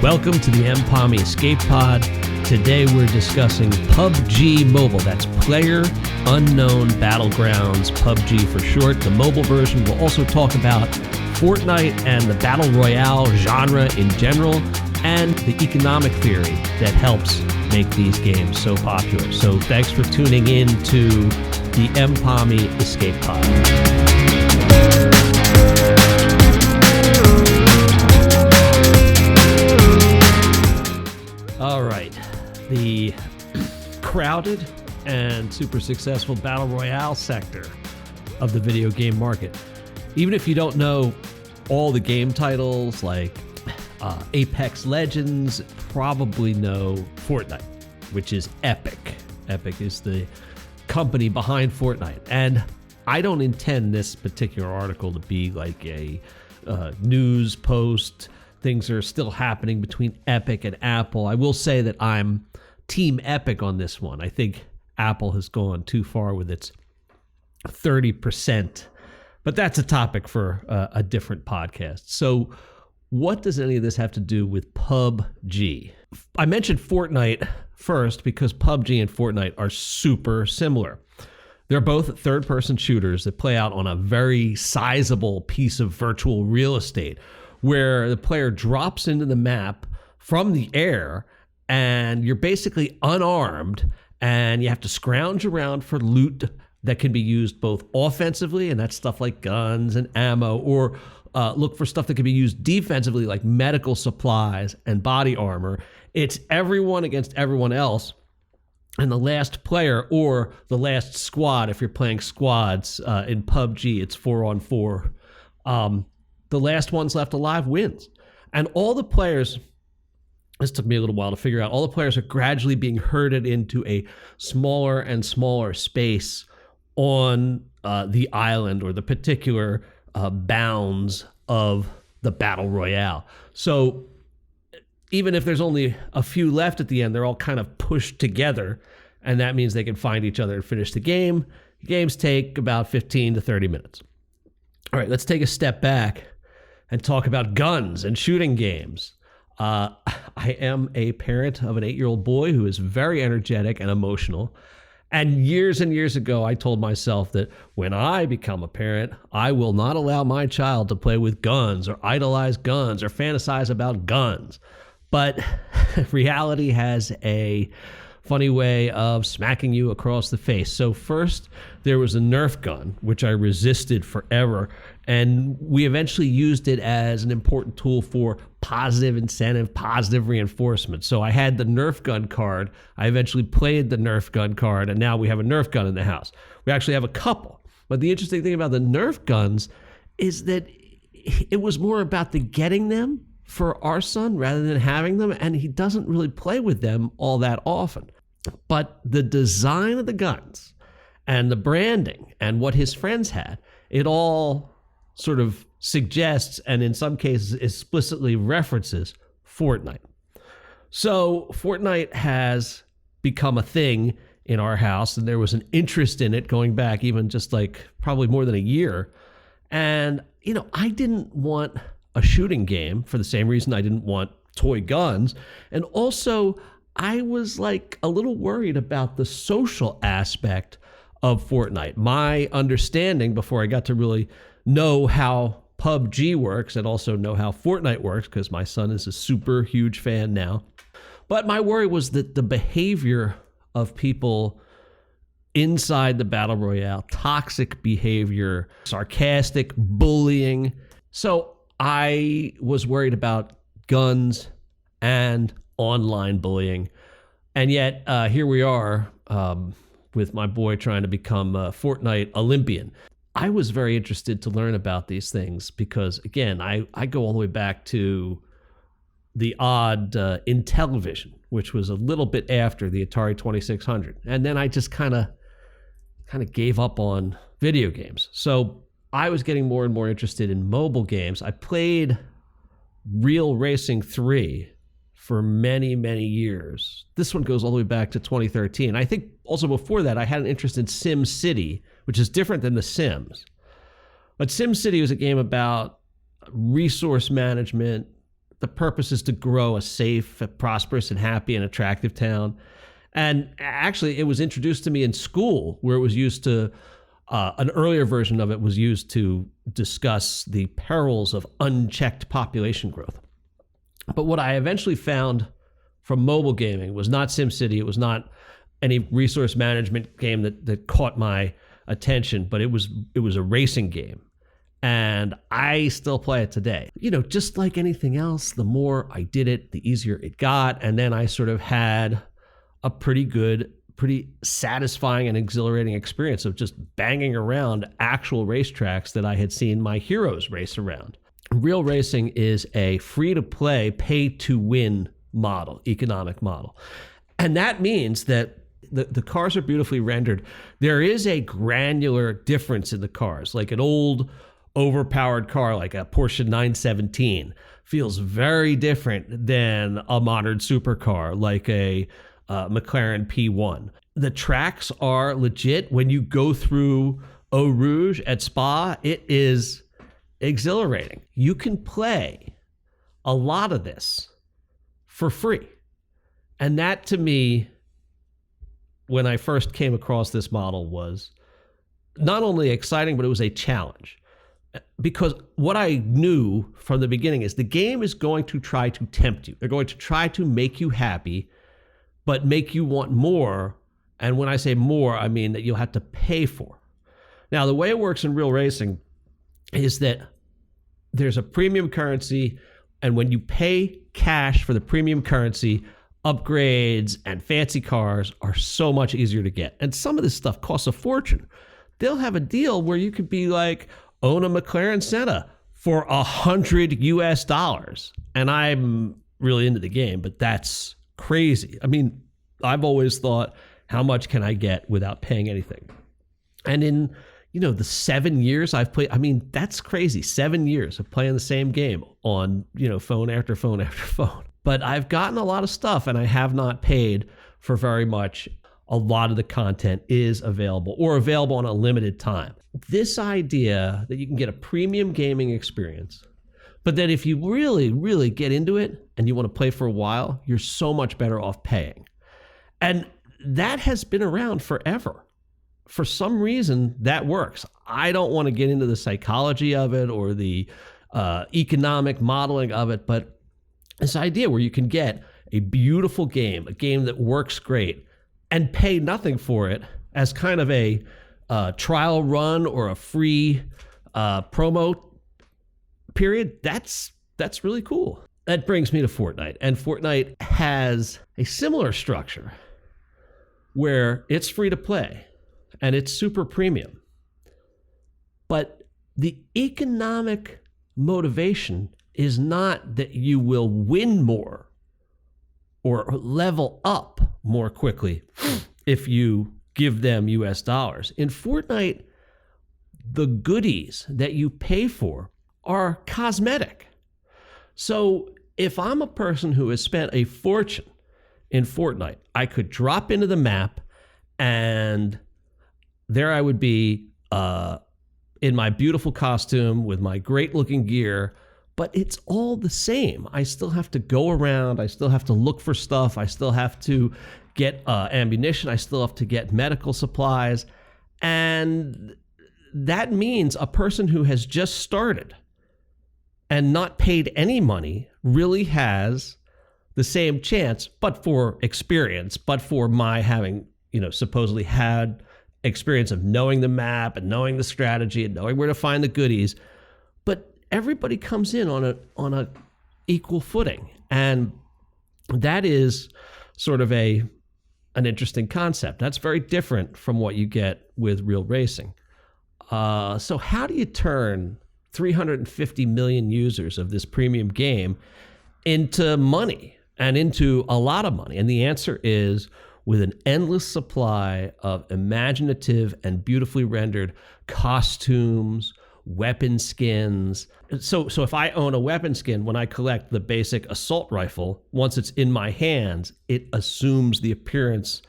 Welcome to the MPomy Escape Pod. Today we're discussing PUBG Mobile. That's PlayerUnknown Battlegrounds, PUBG for short. The mobile version. We'll also talk about Fortnite and the Battle Royale genre in general, and the economic theory that helps make these games so popular. So thanks for tuning in to the MPomy Escape Pod. All right, the crowded and super successful Battle Royale sector of the video game market. Even if you don't know all the game titles like Apex Legends, probably know Fortnite, which is Epic. Epic is the company behind Fortnite. And I don't intend this particular article to be like a news post. Things are still happening between Epic and Apple. I will say that I'm Team Epic on this one. I think Apple has gone too far with its 30%, but that's a topic for a different podcast. So what does any of this have to do with PUBG? I mentioned Fortnite first because PUBG and Fortnite are super similar. They're both third-person shooters that play out on a very sizable piece of virtual real estate, where the player drops into the map from the air and you're basically unarmed and you have to scrounge around for loot that can be used both offensively, and that's stuff like guns and ammo, or look for stuff that can be used defensively like medical supplies and body armor. It's everyone against everyone else. And the last player or the last squad, if you're playing squads in PUBG, it's 4-on-4. The last one's left alive wins. And all the players, this took me a little while to figure out, all the players are gradually being herded into a smaller and smaller space on the island or the particular bounds of the Battle Royale. So even if there's only a few left at the end, they're all kind of pushed together, and that means they can find each other and finish the game. Games take about 15 to 30 minutes. All right, let's take a step back and talk about guns and shooting games. I am a parent of an 8-year-old boy who is very energetic and emotional. And years ago, I told myself that when I become a parent, I will not allow my child to play with guns or idolize guns or fantasize about guns. But reality has a funny way of smacking you across the face. So first, there was a Nerf gun, which I resisted forever. And we eventually used it as an important tool for positive incentive, positive reinforcement. So I had the Nerf gun card. I eventually played the Nerf gun card, and now we have a Nerf gun in the house. We actually have a couple. But the interesting thing about the Nerf guns is that it was more about the getting them for our son rather than having them, and he doesn't really play with them all that often. But the design of the guns and the branding and what his friends had, it all sort of suggests and in some cases explicitly references Fortnite. So Fortnite has become a thing in our house, and there was an interest in it going back even just like probably more than a year. And, you know, I didn't want a shooting game for the same reason I didn't want toy guns. And also, I was like a little worried about the social aspect of Fortnite. My understanding before I got to really know how PUBG works and also know how Fortnite works, because my son is a super huge fan now. But my worry was that the behavior of people inside the Battle Royale, toxic behavior, sarcastic bullying. So I was worried about guns and online bullying. And yet here we are with my boy trying to become a Fortnite Olympian. I was very interested to learn about these things because, again, I go all the way back to the odd Intellivision, which was a little bit after the Atari 2600. And then I just kind of gave up on video games. So I was getting more and more interested in mobile games. I played Real Racing 3 for many, many years. This one goes all the way back to 2013. I think also before that, I had an interest in Sim City, which is different than The Sims. But Sim City was a game about resource management, the purpose is to grow a safe, prosperous, and happy and attractive town. And actually, it was introduced to me in school, where it was used to, an earlier version of it was used to discuss the perils of unchecked population growth. But what I eventually found from mobile gaming was not SimCity. It was not any resource management game that caught my attention, but it was a racing game. And I still play it today. You know, just like anything else, the more I did it, the easier it got. And then I sort of had a pretty satisfying and exhilarating experience of just banging around actual racetracks that I had seen my heroes race around. Real racing is a free-to-play, pay-to-win model, economic model. And that means that the cars are beautifully rendered. There is a granular difference in the cars, like an old overpowered car like a Porsche 917 feels very different than a modern supercar like a McLaren P1. The tracks are legit. When you go through Eau Rouge at Spa, it is exhilarating. You can play a lot of this for free. And that, to me, when I first came across this model, was not only exciting, but it was a challenge. Because what I knew from the beginning is the game is going to try to tempt you. They're going to try to make you happy, but make you want more. And when I say more, I mean that you'll have to pay for. Now, the way it works in real racing is that there's a premium currency, and when you pay cash for the premium currency, upgrades and fancy cars are so much easier to get. And some of this stuff costs a fortune. They'll have a deal where you could be like, own a McLaren Senna for $100. And I'm really into the game, but that's crazy. I mean, I've always thought, how much can I get without paying anything? And in, the 7 years I've played, I mean, that's crazy. 7 years of playing the same game on, phone after phone after phone. But I've gotten a lot of stuff, and I have not paid for very much. A lot of the content is available, or available on a limited time. This idea that you can get a premium gaming experience, but that if you really, really get into it and you want to play for a while, you're so much better off paying. And that has been around forever. For some reason, that works. I don't want to get into the psychology of it or the economic modeling of it, but this idea where you can get a beautiful game, a game that works great, and pay nothing for it as kind of a trial run or a free promo period, that's really cool. That brings me to Fortnite. And Fortnite has a similar structure where it's free to play and it's super premium. But the economic motivation is not that you will win more or level up more quickly if you give them US dollars. In Fortnite, the goodies that you pay for are cosmetic. So if I'm a person who has spent a fortune in Fortnite, I could drop into the map and there I would be in my beautiful costume with my great looking gear, but it's all the same. I still have to go around. I still have to look for stuff. I still have to get ammunition. I still have to get medical supplies. And that means a person who has just started and not paid any money really has the same chance, but for experience, but for my having, supposedly had experience of knowing the map and knowing the strategy and knowing where to find the goodies. But everybody comes in on a equal footing. And that is sort of an interesting concept. That's very different from what you get with real racing. So how do you turn 350 million users of this premium game into money and into a lot of money? And the answer is with an endless supply of imaginative and beautifully rendered costumes, weapon skins. So if I own a weapon skin, when I collect the basic assault rifle, once it's in my hands, it assumes the appearance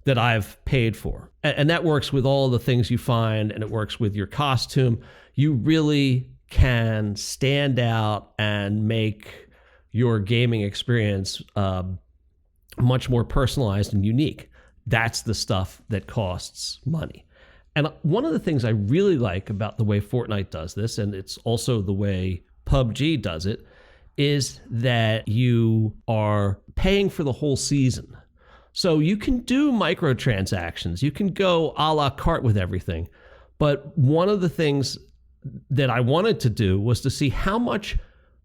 that I've paid for. And that works with all the things you find, and it works with your costume. You really can stand out and make your gaming experience much more personalized and unique. That's the stuff that costs money. And one of the things I really like about the way Fortnite does this, and it's also the way PUBG does it, is that you are paying for the whole season. So you can do microtransactions. You can go a la carte with everything. But one of the things that I wanted to do was to see how much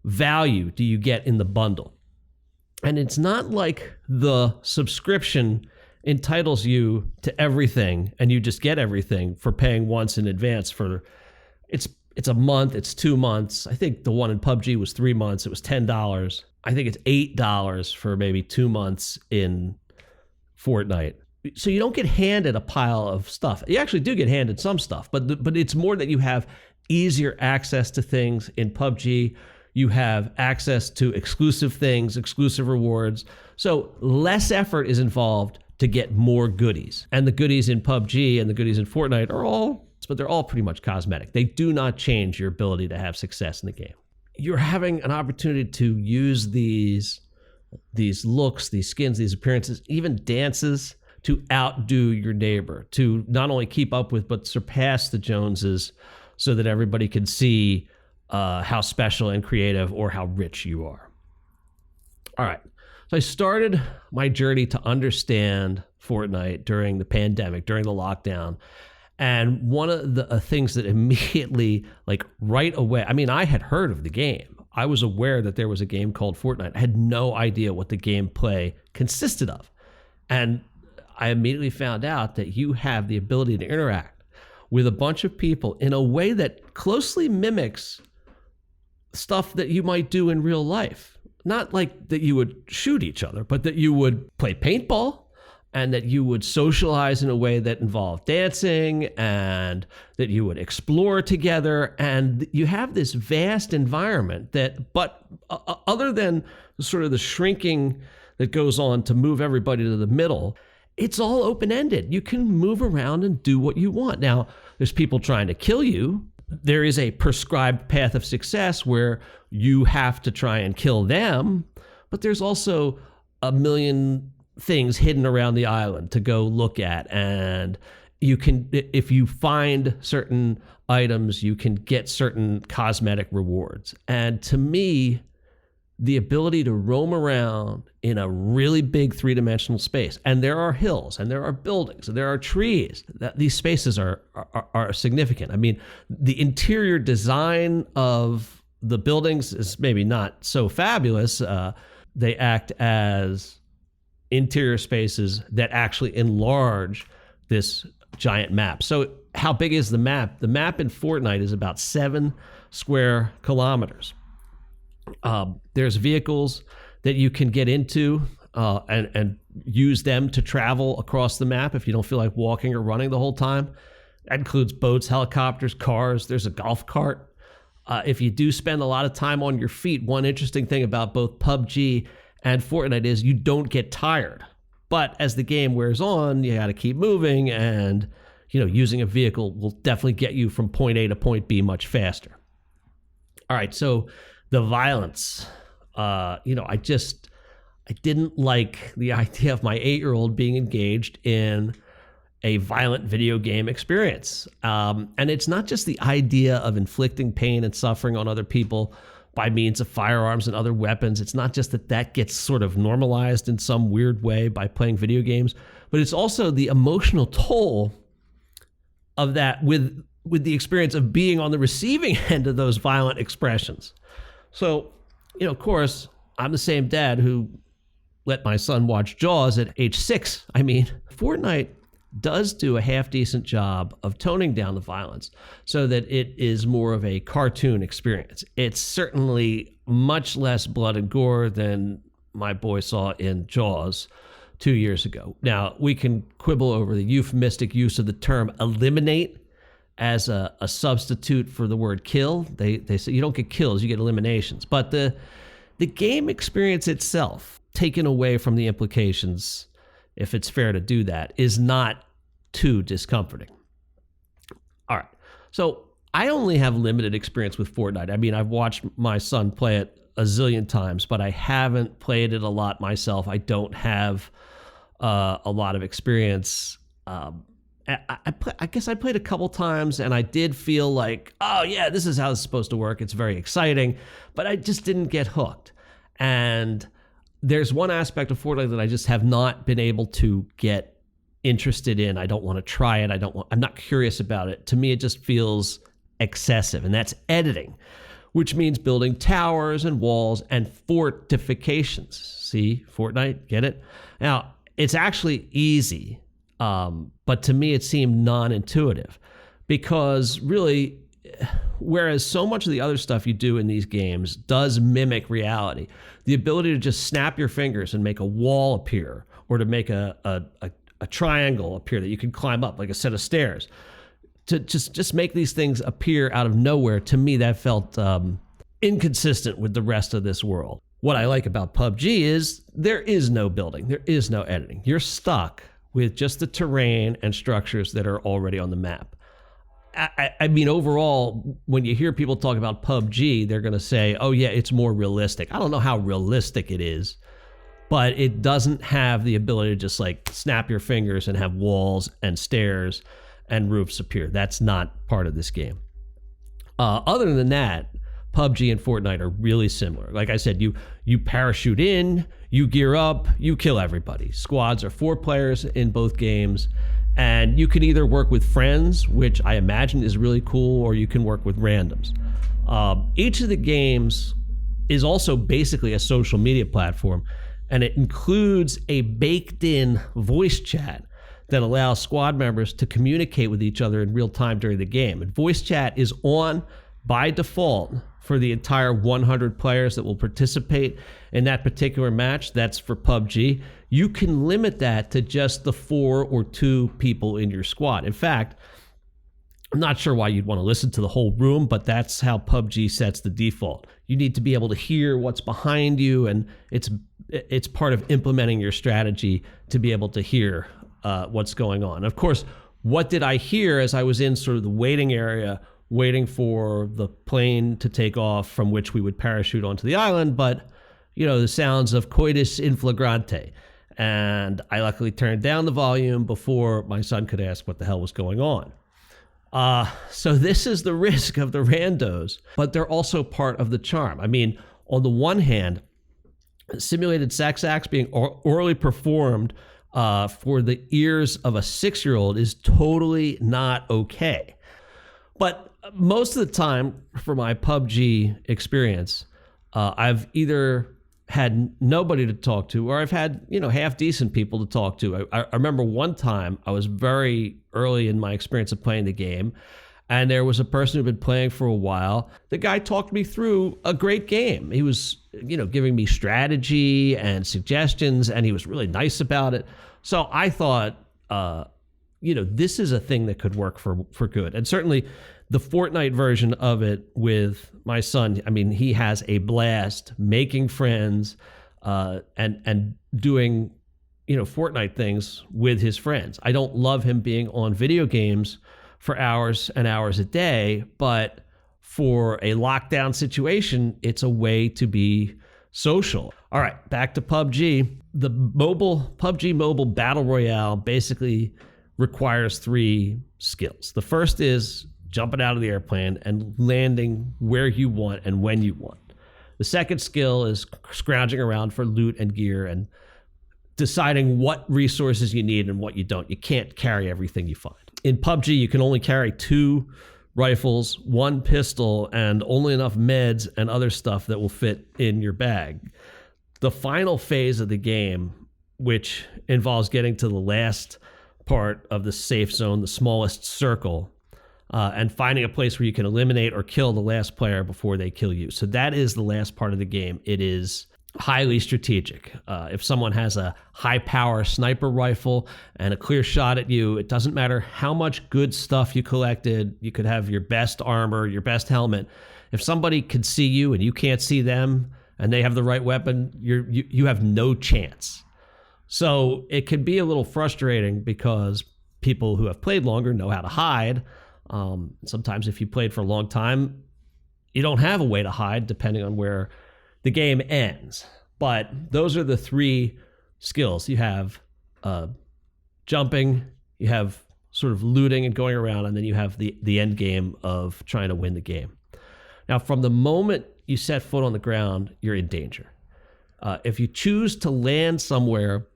value do you get in the bundle. And it's not like the subscription entitles you to everything and you just get everything for paying once in advance for it's a month, it's 2 months. I think the one in PUBG was 3 months. It was $10. I think it's $8 for maybe 2 months in Fortnite. So you don't get handed a pile of stuff. You actually do get handed some stuff, but it's more that you have easier access to things in PUBG. You have access to exclusive things, exclusive rewards. So less effort is involved to get more goodies. And the goodies in PUBG and the goodies in Fortnite are all, but they're all pretty much cosmetic. They do not change your ability to have success in the game. You're having an opportunity to use these looks, these skins, these appearances, even dances, to outdo your neighbor, to not only keep up with, but surpass the Joneses so that everybody can see how special and creative or how rich you are. All right. So I started my journey to understand Fortnite during the pandemic, during the lockdown. And one of the things that immediately, like right away, I mean, I had heard of the game. I was aware that there was a game called Fortnite. I had no idea what the gameplay consisted of. And I immediately found out that you have the ability to interact with a bunch of people in a way that closely mimics stuff that you might do in real life. Not like that you would shoot each other, but that you would play paintball and that you would socialize in a way that involved dancing and that you would explore together. And you have this vast environment that, but other than sort of the shrinking that goes on to move everybody to the middle, it's all open-ended. You can move around and do what you want. Now, there's people trying to kill you. There is a prescribed path of success where you have to try and kill them, but there's also a million things hidden around the island to go look at. And you can, if you find certain items, you can get certain cosmetic rewards. And to me, the ability to roam around in a really big three-dimensional space, and there are hills, and there are buildings, and there are trees. These spaces are significant. I mean, the interior design of the buildings is maybe not so fabulous. They act as interior spaces that actually enlarge this giant map. So how big is the map? The map in Fortnite is about 7 square kilometers. There's vehicles that you can get into and use them to travel across the map if you don't feel like walking or running the whole time. That includes boats, helicopters, cars. There's a golf cart. If you do spend a lot of time on your feet, one interesting thing about both PUBG and Fortnite is you don't get tired. But as the game wears on, you got to keep moving, and using a vehicle will definitely get you from point A to point B much faster. All right, so the violence, I didn't like the idea of my 8-year-old being engaged in a violent video game experience. And it's not just the idea of inflicting pain and suffering on other people by means of firearms and other weapons. It's not just that gets sort of normalized in some weird way by playing video games, but it's also the emotional toll of that with the experience of being on the receiving end of those violent expressions. So, of course, I'm the same dad who let my son watch Jaws at age 6. I mean, Fortnite does do a half-decent job of toning down the violence so that it is more of a cartoon experience. It's certainly much less blood and gore than my boy saw in Jaws 2 years ago. Now, we can quibble over the euphemistic use of the term eliminate as a substitute for the word kill. They say you don't get kills, you get eliminations. But the game experience itself, taken away from the implications, if it's fair to do that, is not too discomforting. All right. So I only have limited experience with Fortnite. I mean, I've watched my son play it a zillion times, but I haven't played it a lot myself. I don't have a lot of experience. I guess I played a couple times and I did feel like, oh yeah, this is how it's supposed to work. It's very exciting, but I just didn't get hooked. And there's one aspect of Fortnite that I just have not been able to get interested in. I don't want to try it. I'm not curious about it. To me, it just feels excessive, and that's editing, which means building towers and walls and fortifications. See, Fortnite, get it? Now, it's actually easy, but to me, it seemed non-intuitive because really, whereas so much of the other stuff you do in these games does mimic reality, the ability to just snap your fingers and make a wall appear or to make a triangle appear that you can climb up like a set of stairs, to just make these things appear out of nowhere, to me, that felt inconsistent with the rest of this world. What I like about PUBG is there is no building, there is no editing. You're stuck with just the terrain and structures that are already on the map. I mean, overall, when you hear people talk about PUBG, they're going to say, oh yeah, it's more realistic. I don't know how realistic it is, but it doesn't have the ability to just like snap your fingers and have walls and stairs and roofs appear. That's not part of this game. Other than that, PUBG and Fortnite are really similar. Like I said, you parachute in, you gear up, you kill everybody. Squads are 4 players in both games, and you can either work with friends, which I imagine is really cool, or you can work with randoms. Each of the games is also basically a social media platform, and it includes a baked-in voice chat that allows squad members to communicate with each other in real time during the game. And voice chat is on by default for the entire 100 players that will participate in that particular match. That's for PUBG. You can limit that to just the 4 or 2 people in your squad. In fact, I'm not sure why you'd want to listen to the whole room, but that's how PUBG sets the default. You need to be able to hear what's behind you, and it's part of implementing your strategy to be able to hear what's going on. Of course, what did I hear as I was in sort of the waiting area, waiting for the plane to take off from which we would parachute onto the island? But, you know, the sounds of coitus in flagrante. And I luckily turned down the volume before my son could ask what the hell was going on. So this is the risk of the randos, but they're also part of the charm. I mean, on the one hand, simulated sex acts being orally performed for the ears of a 6-year-old is totally not okay. But most of the time for my PUBG experience, I've either had nobody to talk to, or I've had, you know, half decent people to talk to. I remember one time I was very early in my experience of playing the game, and there was a person who'd been playing for a while. The guy talked me through a great game. He was, you know, giving me strategy and suggestions, and he was really nice about it. So I thought, you know, this is a thing that could work for good. And certainly the Fortnite version of it with my son, I mean, he has a blast making friends and doing, you know, Fortnite things with his friends. I don't love him being on video games for hours and hours a day, but for a lockdown situation, it's a way to be social. All right, back to PUBG. The PUBG Mobile Battle Royale basically requires 3 skills. The first is jumping out of the airplane and landing where you want and when you want. The second skill is scrounging around for loot and gear and deciding what resources you need and what you don't. You can't carry everything you find. In PUBG, you can only carry 2 rifles, 1 pistol, and only enough meds and other stuff that will fit in your bag. The final phase of the game, which involves getting to the last part of the safe zone, the smallest circle, and finding a place where you can eliminate or kill the last player before they kill you. So that is the last part of the game. It is highly strategic. If someone has a high-power sniper rifle and a clear shot at you, it doesn't matter how much good stuff you collected. You could have your best armor, your best helmet. If somebody could see you and you can't see them and they have the right weapon, you have no chance. So it can be a little frustrating because people who have played longer know how to hide. Sometimes if you played for a long time, you don't have a way to hide depending on where the game ends. But those are the three skills. You have jumping, you have sort of looting and going around, and then you have the end game of trying to win the game. Now, from the moment you set foot on the ground, you're in danger. If you choose to land somewhere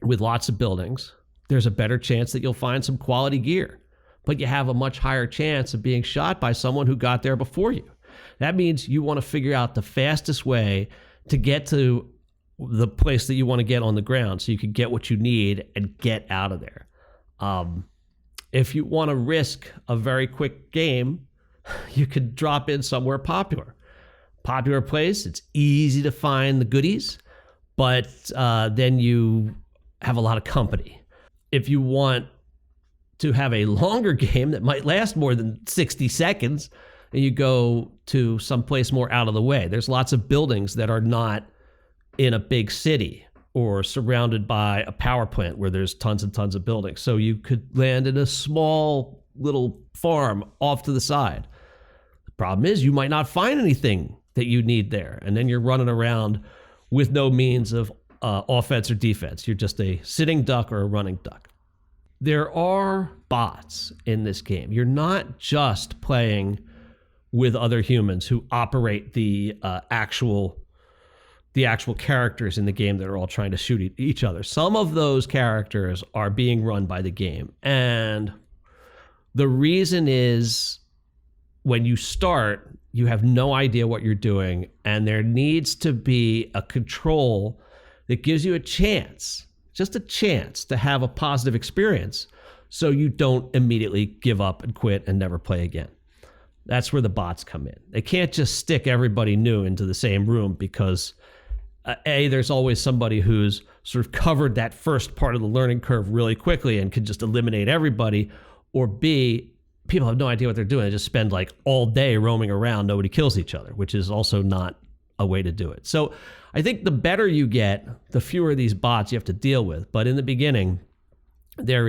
with lots of buildings, there's a better chance that you'll find some quality gear, but you have a much higher chance of being shot by someone who got there before you. That means you want to figure out the fastest way to get to the place that you want to get on the ground so you can get what you need and get out of there. If you want to risk a very quick game, you could drop in somewhere popular. Popular place, it's easy to find the goodies, but then you have a lot of company. If you want to have a longer game that might last more than 60 seconds, and you go to someplace more out of the way. There's lots of buildings that are not in a big city or surrounded by a power plant where there's tons and tons of buildings. So you could land in a small little farm off to the side. The problem is you might not find anything that you need there. And then you're running around with no means of offense or defense. You're just a sitting duck or a running duck. There are bots in this game. You're not just playing with other humans who operate the actual characters in the game that are all trying to shoot each other. Some of those characters are being run by the game. And the reason is when you start, you have no idea what you're doing, and there needs to be a control that gives you a chance, just a chance to have a positive experience so you don't immediately give up and quit and never play again. That's where the bots come in. They can't just stick everybody new into the same room because A, there's always somebody who's sort of covered that first part of the learning curve really quickly and can just eliminate everybody, or B, people have no idea what they're doing. They just spend like all day roaming around. Nobody kills each other, which is also not a way to do it. So I think the better you get, the fewer of these bots you have to deal with. But in the beginning, there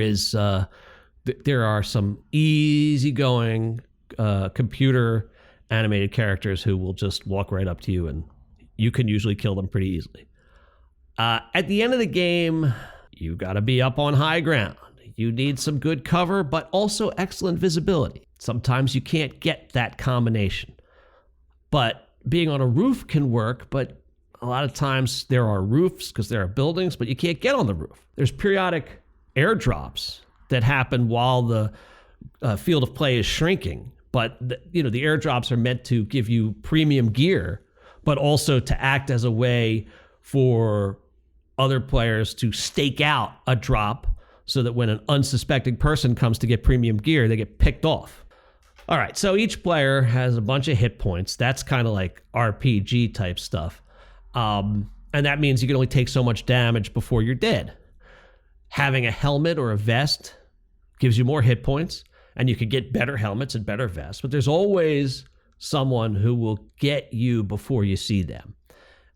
are some easygoing computer animated characters who will just walk right up to you, and you can usually kill them pretty easily. At the end of the game, you got to be up on high ground. You need some good cover, but also excellent visibility. Sometimes you can't get that combination. But being on a roof can work, but a lot of times there are roofs because there are buildings, but you can't get on the roof. There's periodic airdrops that happen while the field of play is shrinking. But the airdrops are meant to give you premium gear, but also to act as a way for other players to stake out a drop so that when an unsuspecting person comes to get premium gear, they get picked off. All right, so each player has a bunch of hit points. That's kind of like RPG type stuff. And that means you can only take so much damage before you're dead. Having a helmet or a vest gives you more hit points, and you can get better helmets and better vests, but there's always someone who will get you before you see them.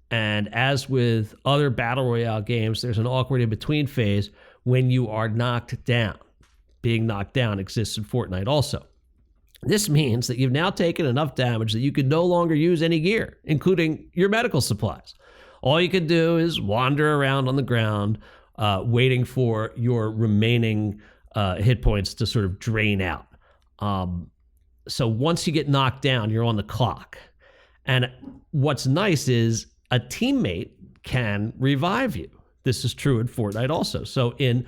And as with other Battle Royale games, there's an awkward in-between phase when you are knocked down. Being knocked down exists in Fortnite also. This means that you've now taken enough damage that you can no longer use any gear, including your medical supplies. All you can do is wander around on the ground, waiting for your remaining hit points to sort of drain out. So once you get knocked down, you're on the clock. And what's nice is a teammate can revive you. This is true in Fortnite also. So in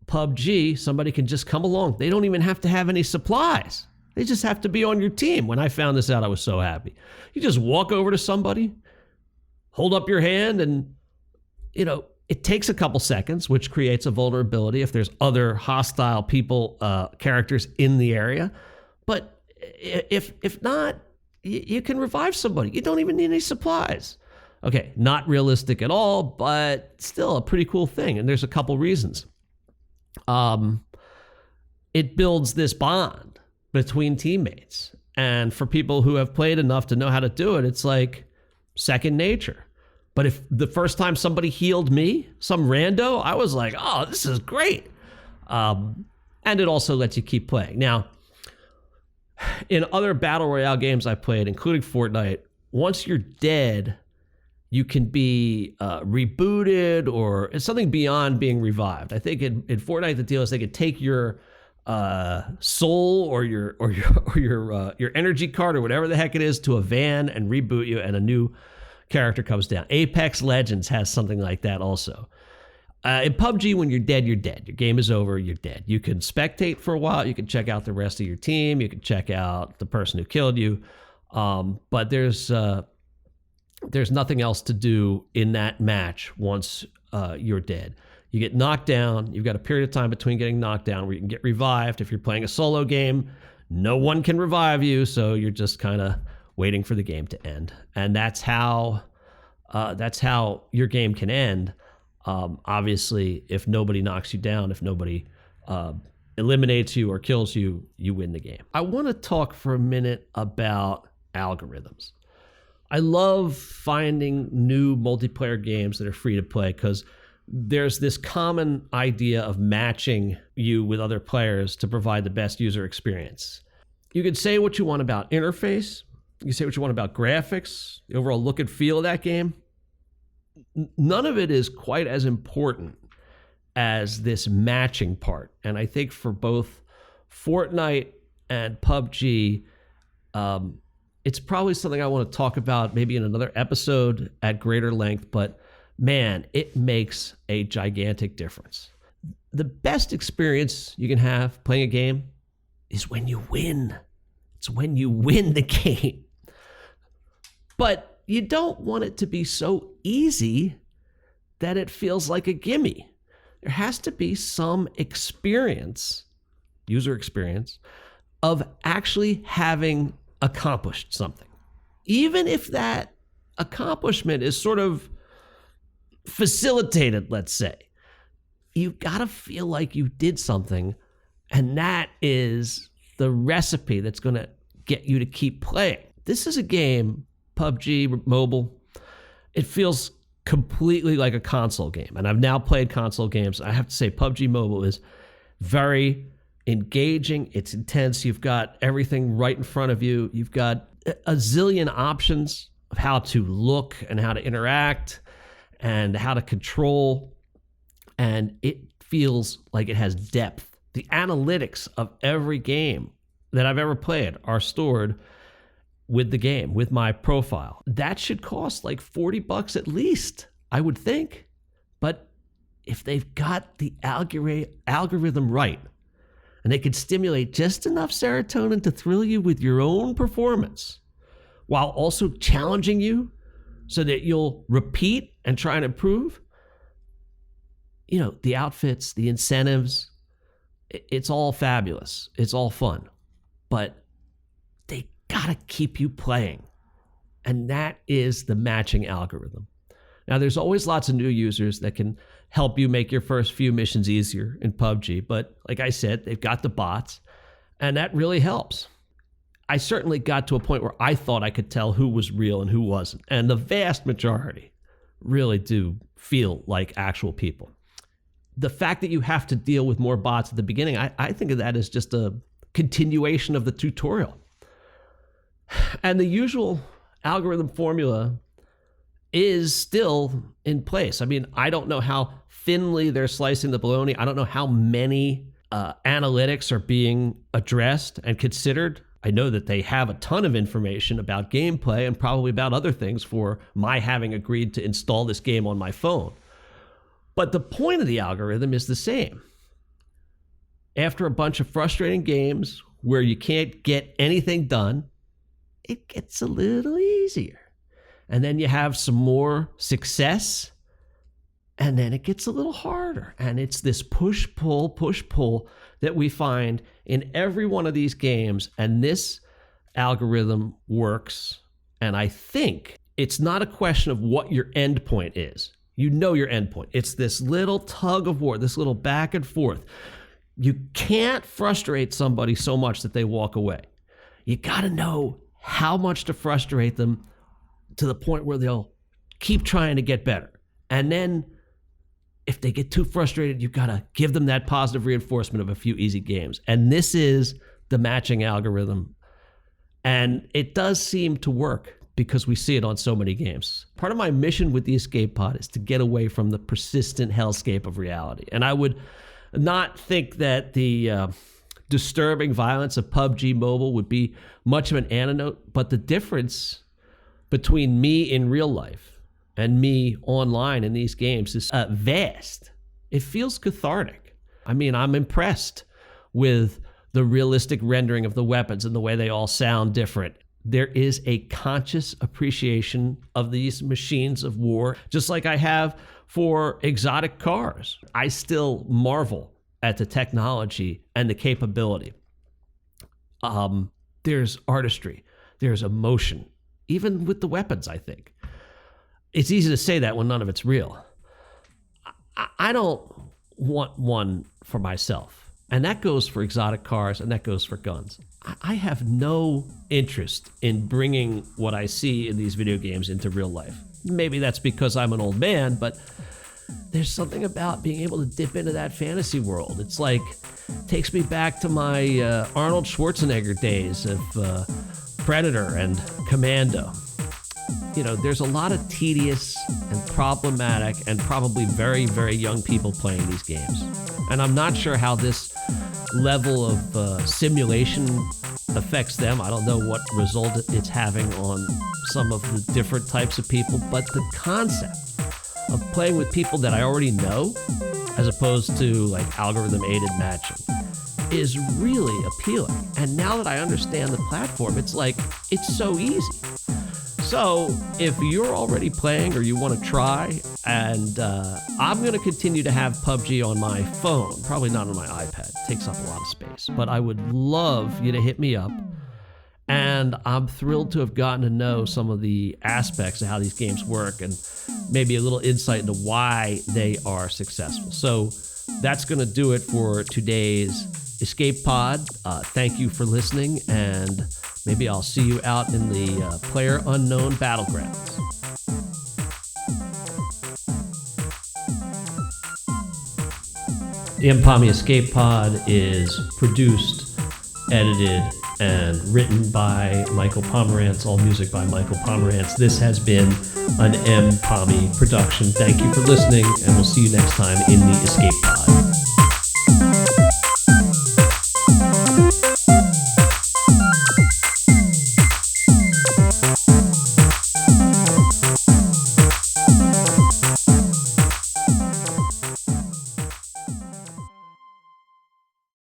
PUBG, somebody can just come along. They don't even have to have any supplies. They just have to be on your team. When I found this out, I was so happy. You just walk over to somebody, hold up your hand, and, it takes a couple seconds, which creates a vulnerability if there's other hostile people, characters in the area. But if not, you can revive somebody. You don't even need any supplies. Okay, not realistic at all, but still a pretty cool thing. And there's a couple reasons. It builds this bond between teammates. And for people who have played enough to know how to do it, it's like second nature. But if the first time somebody healed me, some rando, I was like, oh, this is great. And it also lets you keep playing. Now, in other Battle Royale games I played, including Fortnite, once you're dead, you can be rebooted, or it's something beyond being revived. I think in Fortnite, the deal is they could take your soul or your energy card or whatever the heck it is to a van and reboot you, and a new character comes down. Apex Legends has something like that also. In PUBG, when you're dead, you're dead. Your game is over, you're dead. You can spectate for a while. You can check out the rest of your team. You can check out the person who killed you. But there's nothing else to do in that match once you're dead. You get knocked down. You've got a period of time between getting knocked down where you can get revived. If you're playing a solo game, no one can revive you, so you're just kind of waiting for the game to end. And that's how your game can end. Obviously, if nobody knocks you down, if nobody eliminates you or kills you, you win the game. I want to talk for a minute about algorithms. I love finding new multiplayer games that are free to play because there's this common idea of matching you with other players to provide the best user experience. You can say what you want about interface. You can say what you want about graphics, the overall look and feel of that game. None of it is quite as important as this matching part. And I think for both Fortnite and PUBG, it's probably something I want to talk about maybe in another episode at greater length, but man, it makes a gigantic difference. The best experience you can have playing a game is when you win. It's when you win the game. But you don't want it to be so easy that it feels like a gimme. There has to be some experience, user experience, of actually having accomplished something. Even if that accomplishment is sort of facilitated, let's say, you've got to feel like you did something, and that is the recipe that's going to get you to keep playing. This is a game, PUBG Mobile, it feels completely like a console game. And I've now played console games. I have to say PUBG Mobile is very engaging. It's intense. You've got everything right in front of you. You've got a zillion options of how to look and how to interact and how to control. And it feels like it has depth. The analytics of every game that I've ever played are stored with the game, with my profile. That should cost like $40 at least, I would think. But if they've got the algorithm right, and they could stimulate just enough serotonin to thrill you with your own performance, while also challenging you so that you'll repeat and try and improve, you know, the outfits, the incentives, it's all fabulous. It's all fun. But they gotta keep you playing. And that is the matching algorithm. Now, there's always lots of new users that can help you make your first few missions easier in PUBG. But like I said, they've got the bots, and that really helps. I certainly got to a point where I thought I could tell who was real and who wasn't. And the vast majority really do feel like actual people. The fact that you have to deal with more bots at the beginning, I think of that as just a continuation of the tutorial. And the usual algorithm formula is still in place. I mean, I don't know how thinly they're slicing the bologna. I don't know how many analytics are being addressed and considered. I know that they have a ton of information about gameplay and probably about other things for my having agreed to install this game on my phone. But the point of the algorithm is the same. After a bunch of frustrating games where you can't get anything done, it gets a little easier. And then you have some more success, and then it gets a little harder. And it's this push-pull that we find in every one of these games. And this algorithm works. And I think it's not a question of what your end point is. You know your end point. It's this little tug of war, this little back and forth. You can't frustrate somebody so much that they walk away. You got to know how much to frustrate them to the point where they'll keep trying to get better. And then if they get too frustrated, you've got to give them that positive reinforcement of a few easy games. And this is the matching algorithm. And it does seem to work. because we see it on so many games. Part of my mission with the escape pod is to get away from the persistent hellscape of reality. And I would not think that the disturbing violence of PUBG Mobile would be much of an antidote, but the difference between me in real life and me online in these games is vast. It feels cathartic. I mean, I'm impressed with the realistic rendering of the weapons and the way they all sound different. There is a conscious appreciation of these machines of war, just like I have for exotic cars. I still marvel at the technology and the capability. There's artistry, there's emotion, even with the weapons, I think. It's easy to say that when none of it's real. I don't want one for myself. And that goes for exotic cars and that goes for guns. I have no interest in bringing what I see in these video games into real life. Maybe that's because I'm an old man, but there's something about being able to dip into that fantasy world. It's like, takes me back to my Arnold Schwarzenegger days of Predator and Commando. You know, there's a lot of tedious and problematic and probably very, very young people playing these games. And I'm not sure how this level of simulation affects them. I don't know what result it's having on some of the different types of people, but the concept of playing with people that I already know, as opposed to like algorithm-aided matching, is really appealing. And now that I understand the platform, it's like, it's so easy. So if you're already playing or you want to try, and I'm going to continue to have PUBG on my phone, probably not on my iPad. It takes up a lot of space, but I would love you to hit me up. And I'm thrilled to have gotten to know some of the aspects of how these games work and maybe a little insight into why they are successful. So that's going to do it for today's Escape Pod. Thank you for listening, and maybe I'll see you out in the PlayerUnknown Battlegrounds. The MPomy Escape Pod is produced, edited, and written by Michael Pomerantz. All music by Michael Pomerantz. This has been an MPomy production. Thank you for listening, and we'll see you next time in the Escape Pod.